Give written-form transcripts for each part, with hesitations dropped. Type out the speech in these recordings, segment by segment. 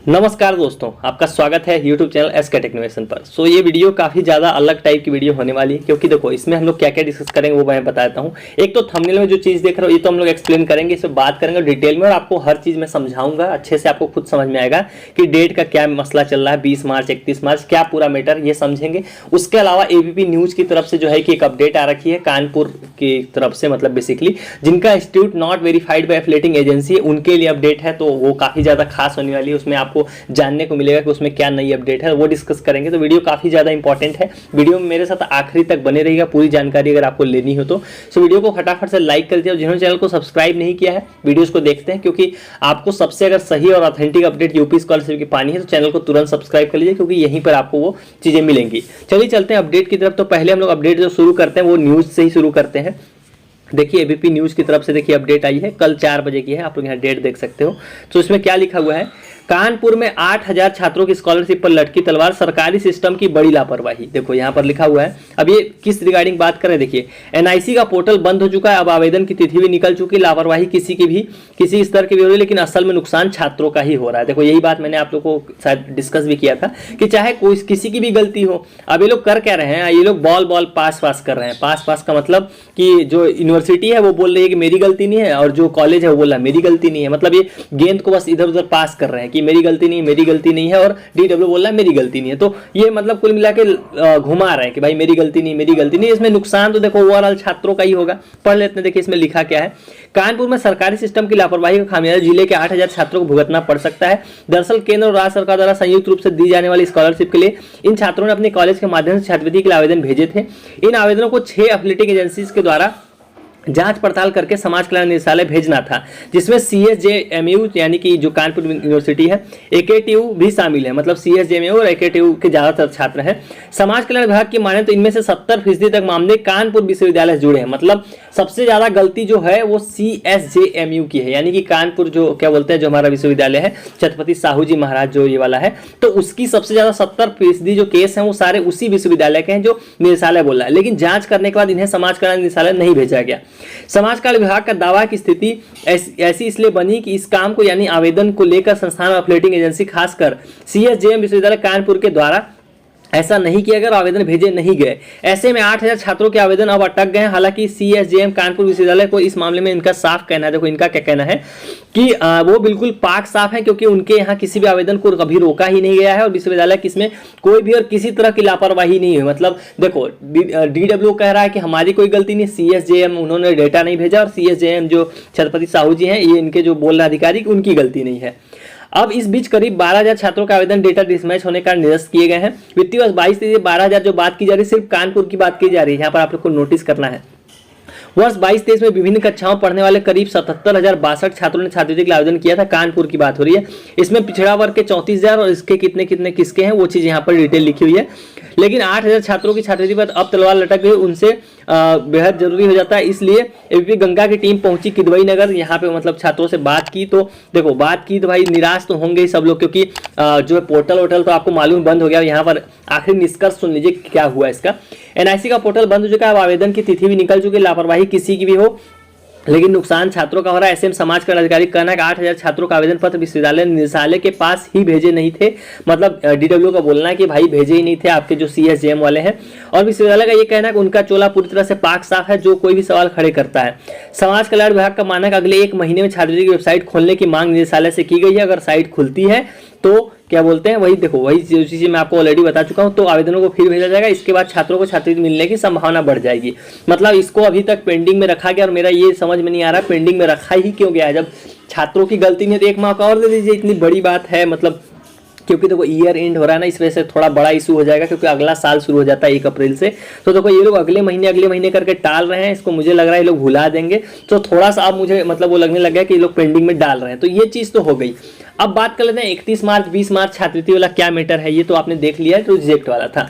नमस्कार दोस्तों, आपका स्वागत है YouTube चैनल एसके टेक्नोवेशन पर। ये वीडियो काफ़ी ज़्यादा अलग टाइप की वीडियो होने वाली है, क्योंकि देखो इसमें हम लोग क्या क्या डिस्कस करेंगे वो मैं बताता हूँ। एक तो थंबनेल में जो चीज़ देख रहे हो ये तो हम लोग एक्सप्लेन करेंगे, इसमें बात करेंगे डिटेल में और आपको हर चीज़ में समझाऊंगा अच्छे से, आपको खुद समझ में आएगा कि डेट का क्या मसला चल रहा है, 20 मार्च 31 मार्च क्या पूरा मैटर ये समझेंगे। उसके अलावा ABP न्यूज़ की तरफ से जो है कि एक अपडेट आ रखी है कानपुर की तरफ से, मतलब बेसिकली जिनका institute not verified bye affiliating agency है उनके लिए अपडेट है, तो वो काफ़ी ज़्यादा खास होने वाली है। उसमें आपको जानने मिलेगा कि उसमें क्या नई अपडेट है, वो डिस्कस करेंगे। तो वीडियो काफी ज्यादा इंपॉर्टेंट है, वीडियो में मेरे साथ आखिरी तक बने रहिएगा, पूरी जानकारी अगर आपको लेनी हो तो। वीडियो को फटाफट से लाइक कर दिया, जिन्होंने चैनल को सब्सक्राइब नहीं किया है वीडियोस को देखते हैं, क्योंकि आपको सबसे अगर सही और ऑथेंटिक अपडेट यूपी स्कॉलरशिप की पानी है तो चैनल को तुरंत सब्सक्राइब कर लीजिए, क्योंकि यहीं पर आपको वो चीजें मिलेंगी। चलिए चलते हैं अपडेट की तरफ। तो पहले हम लोग अपडेट जो शुरू करते हैं वो न्यूज से ही शुरू करते हैं। देखिए ABP न्यूज़ की तरफ से देखिए अपडेट आई है, कल 4 बजे की है, आप लोग यहाँ डेट देख सकते हो। तो इसमें क्या लिखा हुआ है, कानपुर में 8000 छात्रों की स्कॉलरशिप पर लटकी तलवार, सरकारी सिस्टम की बड़ी लापरवाही। देखो यहाँ पर लिखा हुआ है। अब ये किस रिगार्डिंग बात करें, देखिए NIC का पोर्टल बंद हो चुका है, अब आवेदन की तिथि भी निकल चुकी, लापरवाही किसी स्तर की भी हो रही है, लेकिन असल में नुकसान छात्रों का ही हो रहा है। देखो यही बात मैंने आप लोग को शायद डिस्कस भी किया था कि चाहे कोई किसी की भी गलती हो, अब ये लोग कर क्या रहे हैं, ये लोग बॉल पास कर रहे हैं। पास का मतलब कि जो यूनिवर्सिटी है वो बोल रही है कि मेरी गलती नहीं है, और जो कॉलेज है वो बोल रहा है मेरी गलती नहीं है। मतलब ये गेंद को बस इधर उधर पास कर रहे हैं कि मेरी गलती नहीं है, और DW बोल रहा है मेरी गलती नहीं है। तो ये मतलब कुल मिला के घुमा रहे हैं कि भाई मेरी गलती नहीं। इसमें नुकसान तो देखो ओवरऑल छात्रों का ही होगा। पढ़ लेते हैं, देखिए इसमें लिखा क्या है। कानपुर में सरकारी सिस्टम की लापरवाही का खामियाजा जिले के 8000 छात्रों को भुगतना पड़ सकता है। दरअसल केंद्र और राज्य सरकार द्वारा संयुक्त रूप से दी जाने वाली स्कॉलरशिप के लिए इन छात्रों ने अपने कॉलेज के माध्यम से छात्रवृत्ति के लिए आवेदन भेजे थे। इन आवेदनों को 6 एफिलिएटिंग एजेंसीज के द्वारा जांच पड़ताल करके समाज कल्याण निदेशालय भेजना था, जिसमें CSJMU यानी कि जो कानपुर यूनिवर्सिटी है, AKTU भी शामिल है। मतलब CSJMU और AKTU के ज्यादातर छात्र हैं। समाज कल्याण विभाग की माने तो इनमें से 70% तक मामले कानपुर विश्वविद्यालय से जुड़े हैं। मतलब सबसे ज्यादा गलती जो है वो CSJMU की है, यानी कि कानपुर जो क्या बोलते हैं, जो हमारा विश्वविद्यालय है छत्रपति साहू जी महाराज जो ये वाला है, तो उसकी सबसे ज्यादा 70% जो केस हैं वो सारे उसी विश्वविद्यालय के हैं जो निदेशालय बोल रहा है। लेकिन जांच करने के बाद इन्हें समाज कल्याण निदेशालय नहीं भेजा गया। समाज कल्याण विभाग का दावा की स्थिति ऐसी इसलिए बनी कि इस काम को यानी आवेदन को लेकर संस्थान और एफिलिएटिंग एजेंसी खासकर CSJM विश्वविद्यालय कानपुर के द्वारा ऐसा नहीं किया गया और आवेदन भेजे नहीं गए। ऐसे में 8000 छात्रों के आवेदन अब अटक गए। हालांकि CSJM कानपुर विश्वविद्यालय को इस मामले में इनका साफ कहना है, देखो इनका क्या कहना है कि वो बिल्कुल पाक साफ है, क्योंकि उनके यहाँ किसी भी आवेदन को कभी रोका ही नहीं गया है और विश्वविद्यालय की इसमें कोई भी और किसी तरह की लापरवाही नहीं हुई। मतलब देखो DW कह रहा है कि हमारी कोई गलती नहीं, CSJM उन्होंने डेटा नहीं भेजा, और CSJM जो छत्रपति साहू जी हैं ये इनके जो बोल रहे अधिकारी उनकी गलती नहीं है। अब इस बीच करीब 12000 छात्रों का आवेदन डेटा डिसमैच होने का निरस्त किए गए हैं। वित्तीय वर्ष 22-23 12,000 जो बात की जा रही है सिर्फ कानपुर की बात की जा रही है, यहाँ पर आप लोग को नोटिस करना है। वर्ष 22-23 में विभिन्न कक्षाओं पढ़ने वाले करीब 77,062 छात्रों ने छात्रवृत्ति के लिए आवेदन किया था। कानपुर की बात हो रही है। इसमें पिछड़ा वर्ग के 34,000 और इसके कितने किसके हैं वो चीज यहाँ पर डिटेल लिखी हुई है। लेकिन 8000 छात्रों की छात्रवृत्ति पर अब तलवार लटक गई, उनसे बेहद जरूरी हो जाता है। इसलिए ABP गंगा की टीम पहुंची किदवई नगर, यहाँ पे मतलब छात्रों से बात की। तो देखो बात की तो भाई निराश तो होंगे ही सब लोग, क्योंकि जो पोर्टल तो आपको मालूम बंद हो गया। यहाँ पर आखिर निष्कर्ष सुन लीजिए क्या हुआ इसका। NIC का पोर्टल बंद हो चुका है, अब आवेदन की तिथि भी निकल चुकी है। लापरवाही किसी की भी हो, लेकिन नुकसान छात्रों का हो रहा है। ऐसे में समाज कल्याण अधिकारी कहना है कि 8000 छात्रों का आवेदन पत्र विश्वविद्यालय निदेशालय के पास ही भेजे नहीं थे। मतलब DW का बोलना है कि भाई भेजे ही नहीं थे आपके जो CSJM वाले हैं, और विश्वविद्यालय का ये कहना है कि उनका चोला पूरी तरह से पाक साफ है, जो कोई भी सवाल खड़े करता है। समाज कल्याण विभाग का मानना है कि अगले 1 महीने में छात्रवृत्ति की वेबसाइट खोलने की मांग निदेशालय से की गई है। अगर साइट खुलती है तो क्या बोलते हैं वही देखो वही चीज़ मैं आपको ऑलरेडी बता चुका हूं, तो आवेदनों को फिर भेजा जाएगा। इसके बाद छात्रों को छात्रवृत्ति मिलने की संभावना बढ़ जाएगी। मतलब इसको अभी तक पेंडिंग में रखा गया, और मेरा ये समझ में नहीं आ रहा पेंडिंग में रखा ही क्यों गया है। जब छात्रों की गलती नहीं है तो 1 माह का और दे दीजिए, इतनी बड़ी बात है। मतलब क्योंकि देखो ईयर एंड हो रहा है ना, इस वजह से थोड़ा बड़ा इशू हो जाएगा, क्योंकि अगला साल शुरू हो जाता है 1 अप्रैल से। तो देखो ये लोग अगले महीने करके टाल रहे हैं इसको, मुझे लग रहा है ये लोग भुला देंगे। तो थोड़ा सा अब मुझे मतलब वो लगने लग गया कि ये लोग पेंडिंग में डाल रहे हैं। तो ये चीज़ तो हो गई। अब बात कर लेते हैं 31 मार्च 20 मार्च छात्रवृत्ति वाला क्या मैटर है। ये तो आपने देख लिया है, तो रिजेक्ट वाला था।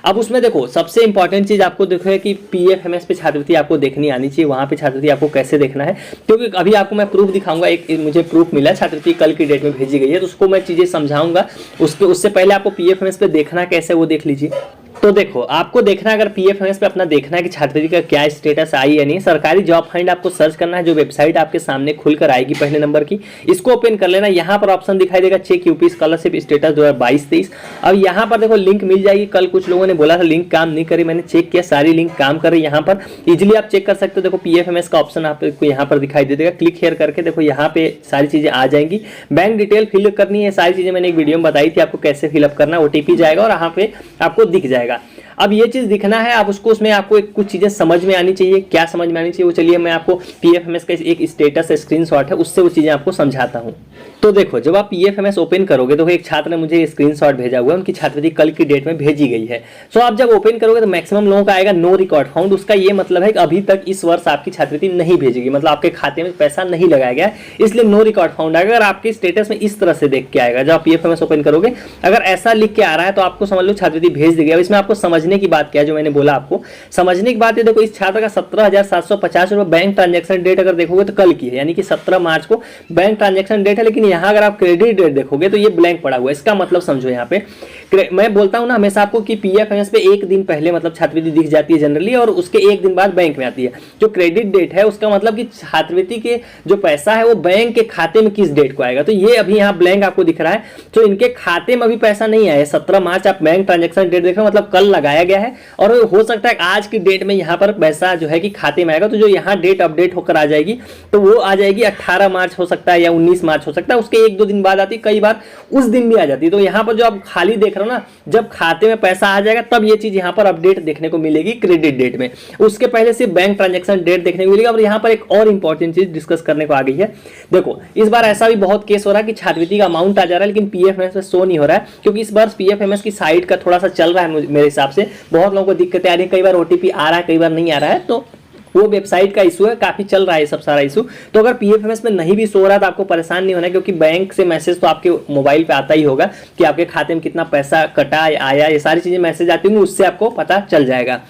अब उसमें देखो सबसे इंपॉर्टेंट चीज आपको देखो है कि PFMS पे छात्रवृत्ति आपको देखनी आनी चाहिए। वहां पे छात्रवृत्ति आपको कैसे देखना है, क्योंकि अभी आपको मैं प्रूफ दिखाऊंगा। एक मुझे प्रूफ मिला छात्रवृत्ति कल की डेट में भेजी गई है, तो उसको मैं चीजें समझाऊंगा। उससे पहले आपको PFMS पे देखना कैसे वो देख लीजिए। तो देखो आपको देखना है, अगर पीएफएमएस पे अपना देखना है कि छात्रवृत्ति का क्या स्टेटस आई या नहीं। सरकारी जॉब फाइंड आपको सर्च करना है, जो वेबसाइट आपके सामने खुलकर आएगी पहले नंबर की, इसको ओपन कर लेना। यहाँ पर ऑप्शन दिखाई देगा चेक यूपी स्कॉलरशिप स्टेटस 2022-23। अब यहाँ पर देखो लिंक मिल जाएगी। कल कुछ लोगों ने बोला था लिंक काम नहीं करी, मैंने चेक किया, सारी लिंक काम कर रही है। यहाँ पर इजिली आप चेक कर सकते हो। देखो पीएफएमएस का ऑप्शन आपको यहाँ पर दिखाई दे देगा, क्लिक हेयर करके देखो यहाँ पे सारी चीजें आ जाएंगी। बैंक डिटेल फिल करनी है, सारी चीजें मैंने एक वीडियो में बताई थी आपको कैसे फिलअप करना है। ओटीपी जाएगा और यहाँ पे आपको दिख जाएगा। अब ये चीज दिखना है, आप उसको उसमें आपको कुछ चीजें समझ में आनी चाहिए। क्या समझ में आनी चाहिए वो चलिए मैं आपको पीएफएमएस का एक स्टेटस स्क्रीनशॉट है उससे वो चीजें आपको समझाता हूँ। तो देखो जब आप पीएफएमएस ओपन करोगे तो एक छात्र ने मुझे स्क्रीनशॉट भेजा हुआ है, उनकी छात्रवृत्ति कल की डेट में भेजी गई है। सो आप जब ओपन करोगे तो मैक्सिमम लोगों का आएगा नो रिकॉर्ड फाउंड। उसका ये मतलब है कि अभी तक इस वर्ष आपकी छात्रवृत्ति नहीं भेजेगी, मतलब आपके खाते में पैसा नहीं लगाया गया, इसलिए नो रिकॉर्ड फाउंड आएगा। अगर आपके स्टेटस में इस तरह से देख के आएगा, जब आप पीएफएमएस ओपन करोगे अगर ऐसा लिख के आ रहा है तो आपको समझ लो छात्रवृत्ति भेज दी गई। अब इसमें आपको समझने की बात क्या है, जो मैंने बोला आपको समझने की बात है। देखो इस छात्र का 17,750 रुपए बैंक ट्रांजैक्शन डेट अगर देखोगे तो कल की है, यानी कि 17 मार्च को बैंक ट्रांजैक्शन डेट है। लेकिन यहाँ अगर आप क्रेडिट डेट देखोगे तो ये ब्लैंक पड़ा हुआ है। इसका मतलब समझो, यहाँ पे मैं बोलता हूं ना हमेशा आपको कि पीएफएमएस पे एक दिन पहले मतलब छात्रवृत्ति दिख जाती है जनरली, और उसके एक दिन बाद बैंक में आती है। जो क्रेडिट डेट है उसका मतलब कि छात्रवृत्ति के जो पैसा है वो बैंक के खाते में किस डेट को आएगा। तो ये अभी यहाँ ब्लैंक आपको दिख रहा है, तो इनके खाते में अभी पैसा नहीं आया है। 17 मार्च आप बैंक ट्रांजेक्शन डेट देख रहे हो, मतलब कल लगाया गया है, और हो सकता है आज की डेट में यहाँ पर पैसा जो है कि खाते में आएगा। तो जो यहाँ डेट अपडेट होकर आ जाएगी तो वो आ जाएगी 18 मार्च हो सकता है या 19 मार्च हो सकता है, उसके 1-2 दिन बाद आती है, कई बार उस दिन भी आ जाती है। तो यहाँ पर जो आप खाली देख रहे हो ना, जब खाते में पैसा आ जाएगा तब ये चीज यहाँ पर अपडेट देखने को मिलेगी क्रेडिट डेट में। उसके पहले सिर्फ बैंक ट्रांजैक्शन डेट देखने को मिलेगी। और यहाँ पर एक और इंपॉर्टेंट चीज डिस्कस करने को आ गई है। देखो इस बार ऐसा भी बहुत केस हो रहा है कि छात्रवृत्ति का अमाउंट आ जा रहा है लेकिन पीएफएमएस में शो नहीं हो रहा है, क्योंकि इस बार पीएफएमएस की साइट का थोड़ा सा चल रहा है मेरे हिसाब से। बहुत लोगों को दिक्कतें आ रही है, कई बार ओटीपी आ रहा है कई बार नहीं आ रहा है, तो वो वेबसाइट का इशू है, काफी चल रहा है सब सारा इशू। तो अगर पीएफएमएस में नहीं भी सो रहा तो आपको परेशान नहीं होना है, क्योंकि बैंक से मैसेज तो आपके मोबाइल पे आता ही होगा कि आपके खाते में कितना पैसा कटा आया, ये सारी चीजें मैसेज आती होंगी, उससे आपको पता चल जाएगा।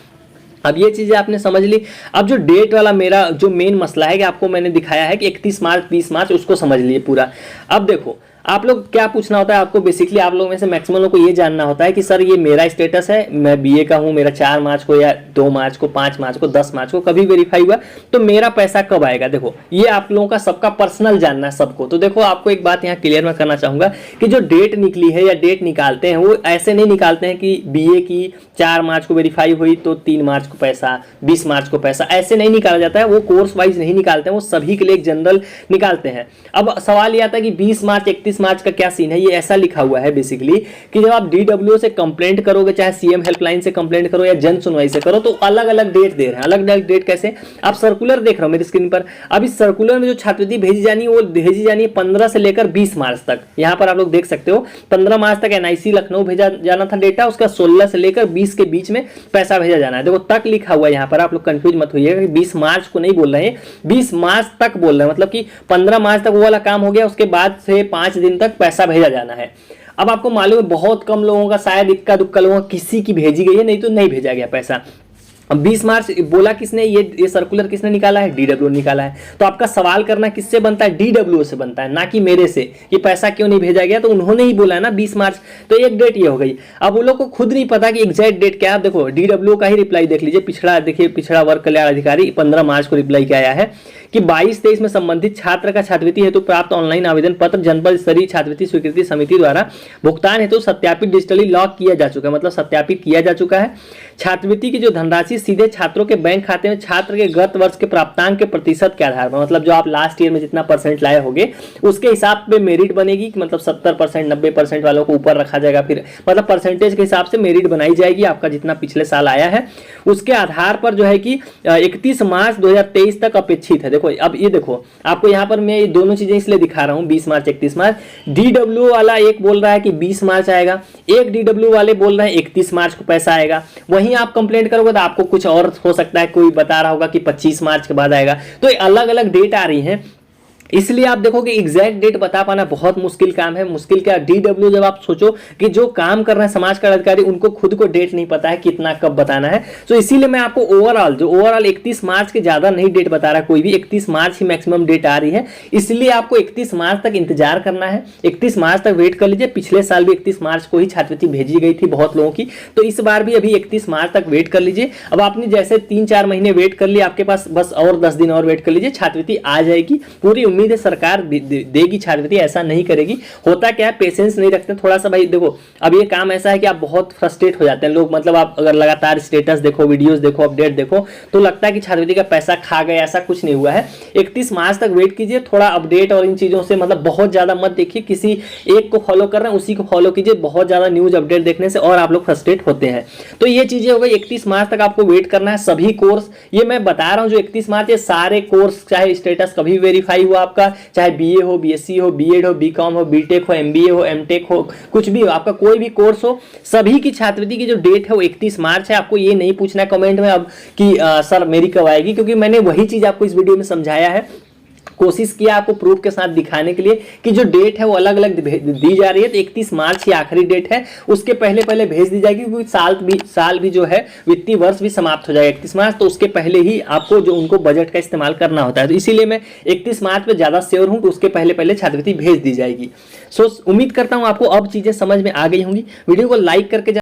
अब ये चीजें आपने समझ ली। अब जो डेट वाला मेरा जो मेन मसला है कि आपको मैंने दिखाया है कि 31 मार्च 20 मार्च, उसको समझ लिए पूरा। अब देखो आप लोग क्या पूछना होता है आपको, बेसिकली आप लोगों में से मैक्सिमम लोगों को ये जानना होता है कि सर ये मेरा स्टेटस है, मैं बीए का हूँ, मेरा 4 मार्च को या 2 मार्च को 5 मार्च को 10 मार्च को कभी वेरीफाई हुआ, तो मेरा पैसा कब आएगा। देखो ये आप लोगों का सबका पर्सनल जानना है सबको। तो देखो आपको एक बात यहाँ क्लियर मैं करना चाहूंगा कि जो डेट निकली है या डेट निकालते हैं वो ऐसे नहीं निकालते हैं कि बीए की 4 मार्च को वेरीफाई हुई तो 3 मार्च को पैसा, 20 मार्च को पैसा, ऐसे नहीं निकाला जाता है। वो कोर्स वाइज नहीं निकालते हैं, वो सभी के लिए एक जनरल निकालते हैं। अब सवाल ये आता है कि 20 मार्च 31 मार्च का क्या सीन है। ये ऐसा लिखा हुआ है बेसिकली कि जब आप डीडब्ल्यू से कंप्लेंट करोगे, चाहे सीएम हेल्पलाइन से कंप्लेंट करो या जन सुनवाई से करो, तो अलग अलग डेट दे रहे हैं। अलग अलग डेट कैसे, आप सर्कुलर देख रहे हो मेरी स्क्रीन पर। अब इस सर्कुलर में जो छात्रवृत्ति भेजी जानी है वो भेजी जानी है 15 से लेकर 20 मार्च तक। यहाँ पर आप लोग देख सकते हो 15 मार्च तक एनआईसी लखनऊ भेजा जाना था डेटा, उसका 16 से लेकर 20 के बीच में पैसा भेजा जाना है। देखो तक लिखा हुआ है यहाँ पर, आप लोग कंफ्यूज मत होइएगा कि 20 मार्च को नहीं बोल रहे हैं, 20 मार्च तक बोल रहे हैं। मतलब कि 15 मार्च तक वो वाला काम हो गया, उसके बाद से 5 दिन तक पैसा भेजा जाना है। अब आपको मालूम है बहुत कम लोगों का, शायद इक्का दुक्का लोगों का किसी की भेजी गई है, नहीं तो नहीं भेजा गया पैसा। अब 20 मार्च बोला किसने, ये सर्कुलर किसने निकाला है, डीडब्ल्यू निकाला है। तो आपका सवाल करना किससे बनता है, डीडब्ल्यू से बनता है, ना कि मेरे से। ये पैसा क्यों नहीं भेजा गया, तो उन्होंने ही बोला है ना 20 मार्च, तो एक डेट ये हो गई। अब वो लोग को खुद नहीं पता कि एग्जैक्ट डेट क्या है। देखो डीडब्ल्यू का ही रिप्लाई देख लीजिए, पिछड़ा वर्ग कल्याण अधिकारी 15 मार्च को रिप्लाई किया है कि 22-23 में संबंधित छात्र का छात्रवृत्ति हेतु प्राप्त ऑनलाइन आवेदन पत्र जनपद स्तरीय छात्रवृत्ति स्वीकृति समिति द्वारा भुगतान हेतु सत्यापित डिजिटली लॉक किया जा चुका है, मतलब सत्यापित किया जा चुका है। छात्रवृत्ति की जो धनराशि सीधे छात्रों के बैंक खाते में छात्र के गत वर्ष के प्राप्तांक के प्रतिशत के आधार पर, मतलब जो आप लास्ट ईयर में जितना परसेंट लाए होंगे उसके हिसाब पे मेरिट बनेगी, मतलब 70% 90% वालों को ऊपर रखा जाएगा। फिर मतलब परसेंटेज के हिसाब से मेरिट बनाई जाएगी, आपका जितना पिछले साल आया है उसके आधार पर जो है कि 31 मार्च 2023 तक अपेक्षित है। देखो अब ये देखो आपको यहाँ पर मैं ये दोनों चीजें इसलिए दिखा रहा हूँ 20 मार्च 31 मार्च। डीडब्ल्यू वाला एक बोल रहा है कि 20 मार्च आएगा, एक डीडब्ल्यू वाले बोल रहे हैं 31 मार्च को पैसा आएगा। वहीं आप कंप्लेंट करोगे तो आपको कुछ और हो सकता है, कोई बता रहा होगा कि 25 मार्च के बाद आएगा। तो अलग अलग डेट आ रही है। इसलिए आप देखो कि एग्जैक्ट डेट बता पाना बहुत मुश्किल काम है। मुश्किल क्या, डीडब्ल्यू जब आप सोचो कि जो काम कर रहे हैं समाज कल्याण अधिकारी, उनको खुद को डेट नहीं पता है कितना कब बताना है। तो इसीलिए मैं आपको ओवरऑल 31 मार्च के ज्यादा नहीं डेट बता रहा कोई भी, 31 मार्च ही मैक्सिमम डेट आ रही है। इसलिए आपको 31 मार्च तक इंतजार करना है, 31 मार्च तक वेट कर लीजिए। पिछले साल भी 31 मार्च को ही छात्रवृत्ति भेजी गई थी बहुत लोगों की, तो इस बार भी अभी 31 मार्च तक वेट कर लीजिए। अब आपने जैसे 3-4 महीने वेट कर लिया, आपके पास बस और 10 दिन और वेट कर लीजिए, छात्रवृत्ति आ जाएगी। पूरी उम्मीद है सरकार देगी छात्रवृत्ति, ऐसा नहीं करेगी। होता क्या है, पेशेंस नहीं रखते थोड़ा सा। भाई देखो अब ये काम ऐसा है कि आप बहुत फ्रस्ट्रेट हो जाते हैं लोग, मतलब आप अगर लगातार स्टेटस देखो, वीडियोस देखो, अपडेट देखो, तो लगता है कि छात्रवृत्ति का पैसा खा गए। ऐसा कुछ नहीं हुआ है। 31 मार्च तक वेट कीजिए, थोड़ा अपडेट और इन चीजों से मतलब बहुत ज्यादा मत देखिए। किसी एक को फॉलो कर रहे हैं उसी को फॉलो कीजिए, बहुत ज्यादा न्यूज अपडेट देखने से और आप लोग फ्रस्ट्रेट होते हैं। तो ये चीजें हो गई। 31 मार्च तक आपको वेट करना है। सभी कोर्स ये मैं बता रहा हूं जो 31 मार्च, ये सारे कोर्स चाहे स्टेटस कभी वेरीफाई हुआ आपका, चाहे बीए हो, बीएससी हो, बीएड हो, बीकॉम हो, बीटेक हो, एमबीए हो, एमटेक हो, कुछ भी हो, आपका कोई भी कोर्स हो, सभी की छात्रवृत्ति की जो डेट है वो 31 मार्च है। आपको ये नहीं पूछना है कमेंट में अब कि सर मेरी कब आएगी, क्योंकि मैंने वही चीज आपको इस वीडियो में समझाया है, कोशिश किया आपको प्रूफ के साथ दिखाने के लिए कि जो डेट है वो अलग अलग दी जा रही है। तो 31 मार्च ही आखिरी डेट है, उसके पहले पहले भेज दी जाएगी, क्योंकि साल भी जो है वित्तीय वर्ष भी समाप्त हो जाएगा 31 मार्च, तो उसके पहले ही आपको जो उनको बजट का इस्तेमाल करना होता है। तो इसीलिए मैं 31 मार्च पे ज्यादा श्योर हूं कि उसके पहले पहले छात्रवृत्ति भेज दी जाएगी। सो उम्मीद करता हूं आपको अब चीजें समझ में आ गई होंगी। वीडियो को लाइक करके